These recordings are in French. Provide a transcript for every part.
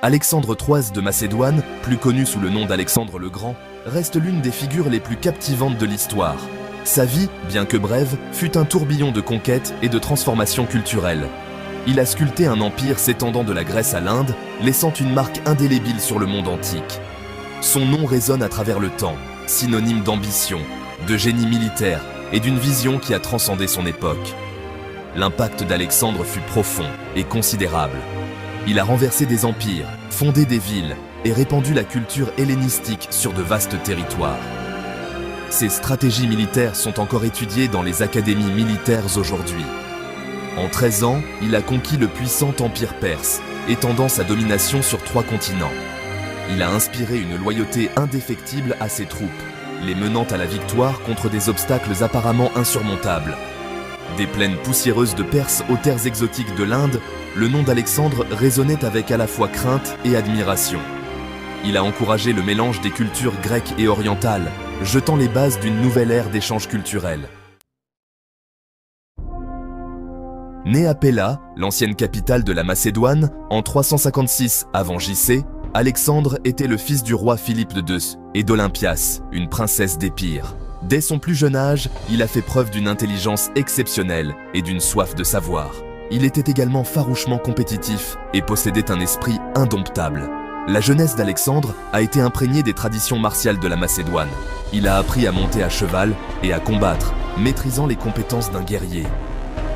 Alexandre III de Macédoine, plus connu sous le nom d'Alexandre le Grand, reste l'une des figures les plus captivantes de l'histoire. Sa vie, bien que brève, fut un tourbillon de conquêtes et de transformations culturelles. Il a sculpté un empire s'étendant de la Grèce à l'Inde, laissant une marque indélébile sur le monde antique. Son nom résonne à travers le temps, synonyme d'ambition, de génie militaire et d'une vision qui a transcendé son époque. L'impact d'Alexandre fut profond et considérable. Il a renversé des empires, fondé des villes et répandu la culture hellénistique sur de vastes territoires. Ses stratégies militaires sont encore étudiées dans les académies militaires aujourd'hui. En 13 ans, il a conquis le puissant empire perse, étendant sa domination sur 3 continents. Il a inspiré une loyauté indéfectible à ses troupes, les menant à la victoire contre des obstacles apparemment insurmontables. Des plaines poussiéreuses de Perse aux terres exotiques de l'Inde, le nom d'Alexandre résonnait avec à la fois crainte et admiration. Il a encouragé le mélange des cultures grecques et orientales, jetant les bases d'une nouvelle ère d'échanges culturels. Né à Pella, l'ancienne capitale de la Macédoine, en 356 avant JC, Alexandre était le fils du roi Philippe II et d'Olympias, une princesse d'Épire. Dès son plus jeune âge, il a fait preuve d'une intelligence exceptionnelle et d'une soif de savoir. Il était également farouchement compétitif et possédait un esprit indomptable. La jeunesse d'Alexandre a été imprégnée des traditions martiales de la Macédoine. Il a appris à monter à cheval et à combattre, maîtrisant les compétences d'un guerrier.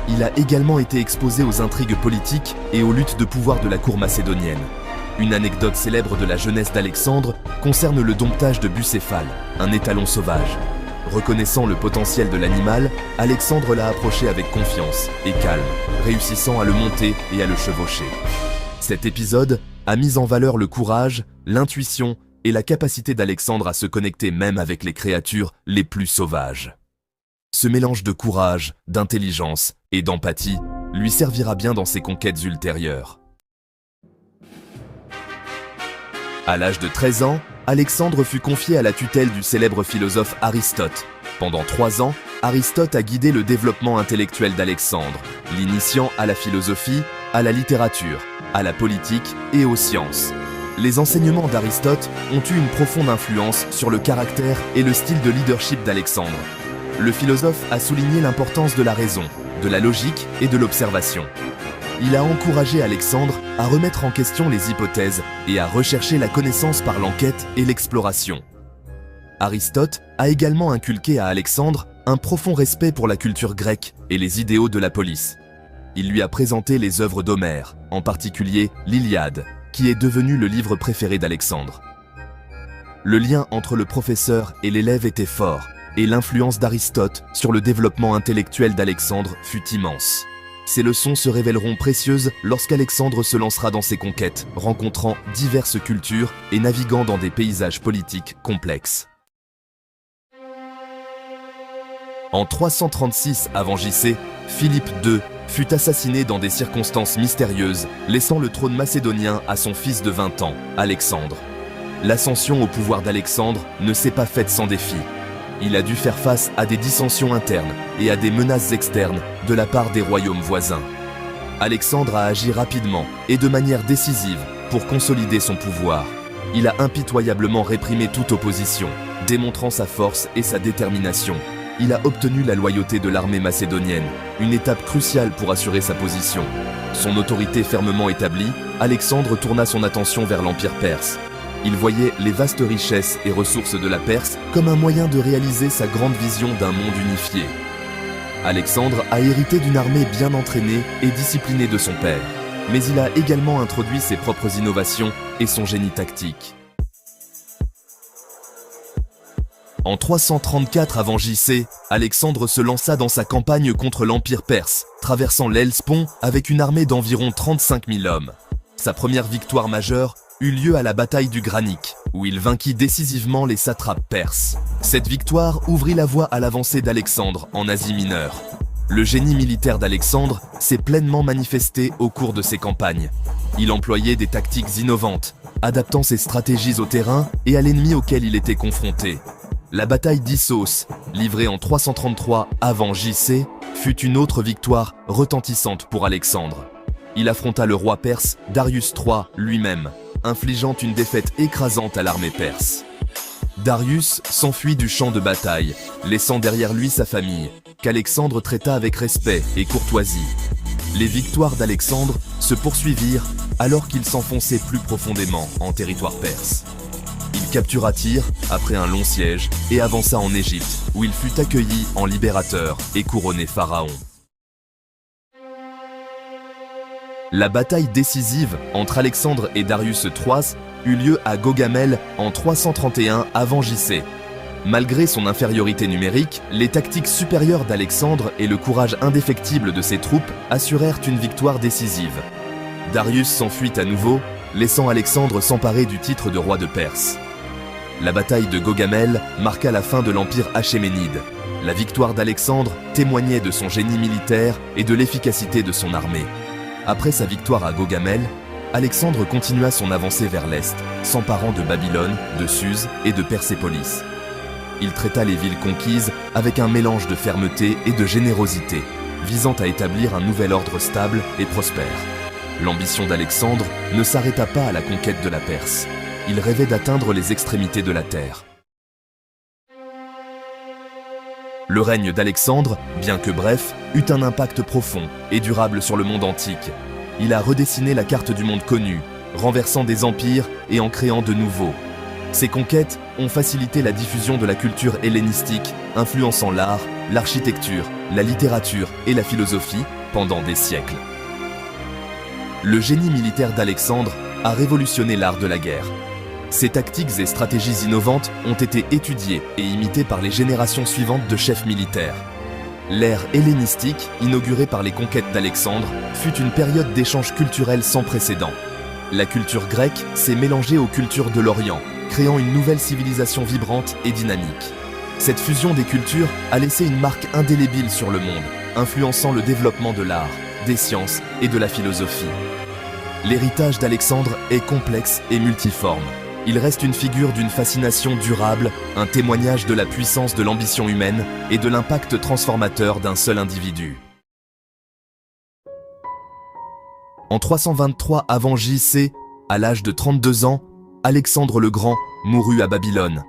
Il a également été exposé aux intrigues politiques et aux luttes de pouvoir de la cour macédonienne. Une anecdote célèbre de la jeunesse d'Alexandre concerne le domptage de Bucéphale, un étalon sauvage. Reconnaissant le potentiel de l'animal, Alexandre l'a approché avec confiance et calme, réussissant à le monter et à le chevaucher. Cet épisode a mis en valeur le courage, l'intuition et la capacité d'Alexandre à se connecter même avec les créatures les plus sauvages. Ce mélange de courage, d'intelligence et d'empathie lui servira bien dans ses conquêtes ultérieures. À l'âge de 13 ans, Alexandre fut confié à la tutelle du célèbre philosophe Aristote. Pendant 3 ans, Aristote a guidé le développement intellectuel d'Alexandre, l'initiant à la philosophie, à la littérature, à la politique et aux sciences. Les enseignements d'Aristote ont eu une profonde influence sur le caractère et le style de leadership d'Alexandre. Le philosophe a souligné l'importance de la raison, de la logique et de l'observation. Il a encouragé Alexandre à remettre en question les hypothèses et à rechercher la connaissance par l'enquête et l'exploration. Aristote a également inculqué à Alexandre un profond respect pour la culture grecque et les idéaux de la polis. Il lui a présenté les œuvres d'Homère, en particulier l'Iliade, qui est devenu le livre préféré d'Alexandre. Le lien entre le professeur et l'élève était fort, et l'influence d'Aristote sur le développement intellectuel d'Alexandre fut immense. Ces leçons se révéleront précieuses lorsqu'Alexandre se lancera dans ses conquêtes, rencontrant diverses cultures et naviguant dans des paysages politiques complexes. En 336 avant JC, Philippe II fut assassiné dans des circonstances mystérieuses, laissant le trône macédonien à son fils de 20 ans, Alexandre. L'ascension au pouvoir d'Alexandre ne s'est pas faite sans défi. Il a dû faire face à des dissensions internes et à des menaces externes de la part des royaumes voisins. Alexandre a agi rapidement et de manière décisive pour consolider son pouvoir. Il a impitoyablement réprimé toute opposition, démontrant sa force et sa détermination. Il a obtenu la loyauté de l'armée macédonienne, une étape cruciale pour assurer sa position. Son autorité fermement établie, Alexandre tourna son attention vers l'Empire perse. Il voyait les vastes richesses et ressources de la Perse comme un moyen de réaliser sa grande vision d'un monde unifié. Alexandre a hérité d'une armée bien entraînée et disciplinée de son père, mais il a également introduit ses propres innovations et son génie tactique. En 334 avant JC, Alexandre se lança dans sa campagne contre l'Empire perse, traversant l'Hellespont avec une armée d'environ 35 000 hommes. Sa première victoire majeure eut lieu à la bataille du Granique, où il vainquit décisivement les satrapes perses. Cette victoire ouvrit la voie à l'avancée d'Alexandre en Asie mineure. Le génie militaire d'Alexandre s'est pleinement manifesté au cours de ses campagnes. Il employait des tactiques innovantes, adaptant ses stratégies au terrain et à l'ennemi auquel il était confronté. La bataille d'Issos, livrée en 333 avant JC, fut une autre victoire retentissante pour Alexandre. Il affronta le roi perse Darius III lui-même, infligeant une défaite écrasante à l'armée perse. Darius s'enfuit du champ de bataille, laissant derrière lui sa famille, qu'Alexandre traita avec respect et courtoisie. Les victoires d'Alexandre se poursuivirent alors qu'il s'enfonçait plus profondément en territoire perse. Il captura Tyr après un long siège et avança en Égypte, où il fut accueilli en libérateur et couronné pharaon. La bataille décisive entre Alexandre et Darius III eut lieu à Gaugamel en 331 avant JC. Malgré son infériorité numérique, les tactiques supérieures d'Alexandre et le courage indéfectible de ses troupes assurèrent une victoire décisive. Darius s'enfuit à nouveau, laissant Alexandre s'emparer du titre de roi de Perse. La bataille de Gaugamel marqua la fin de l'empire achéménide. La victoire d'Alexandre témoignait de son génie militaire et de l'efficacité de son armée. Après sa victoire à Gaugamel, Alexandre continua son avancée vers l'est, s'emparant de Babylone, de Suse et de Persépolis. Il traita les villes conquises avec un mélange de fermeté et de générosité, visant à établir un nouvel ordre stable et prospère. L'ambition d'Alexandre ne s'arrêta pas à la conquête de la Perse. Il rêvait d'atteindre les extrémités de la terre. Le règne d'Alexandre, bien que bref, eut un impact profond et durable sur le monde antique. Il a redessiné la carte du monde connu, renversant des empires et en créant de nouveaux. Ses conquêtes ont facilité la diffusion de la culture hellénistique, influençant l'art, l'architecture, la littérature et la philosophie pendant des siècles. Le génie militaire d'Alexandre a révolutionné l'art de la guerre. Ses tactiques et stratégies innovantes ont été étudiées et imitées par les générations suivantes de chefs militaires. L'ère hellénistique, inaugurée par les conquêtes d'Alexandre, fut une période d'échanges culturels sans précédent. La culture grecque s'est mélangée aux cultures de l'Orient, créant une nouvelle civilisation vibrante et dynamique. Cette fusion des cultures a laissé une marque indélébile sur le monde, influençant le développement de l'art, des sciences et de la philosophie. L'héritage d'Alexandre est complexe et multiforme. Il reste une figure d'une fascination durable, un témoignage de la puissance de l'ambition humaine et de l'impact transformateur d'un seul individu. En 323 avant JC, à l'âge de 32 ans, Alexandre le Grand mourut à Babylone.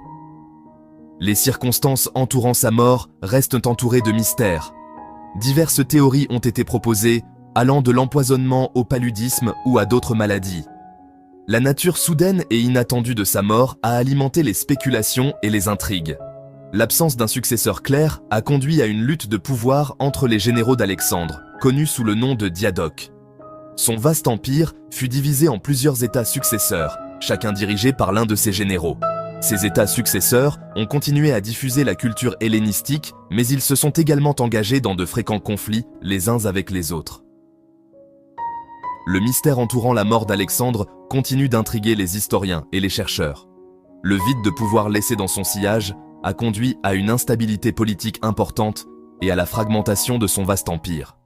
Les circonstances entourant sa mort restent entourées de mystères. Diverses théories ont été proposées, allant de l'empoisonnement au paludisme ou à d'autres maladies. La nature soudaine et inattendue de sa mort a alimenté les spéculations et les intrigues. L'absence d'un successeur clair a conduit à une lutte de pouvoir entre les généraux d'Alexandre, connus sous le nom de diadoques. Son vaste empire fut divisé en plusieurs États successeurs, chacun dirigé par l'un de ses généraux. Ces États successeurs ont continué à diffuser la culture hellénistique, mais ils se sont également engagés dans de fréquents conflits les uns avec les autres. Le mystère entourant la mort d'Alexandre continue d'intriguer les historiens et les chercheurs. Le vide de pouvoir laissé dans son sillage a conduit à une instabilité politique importante et à la fragmentation de son vaste empire.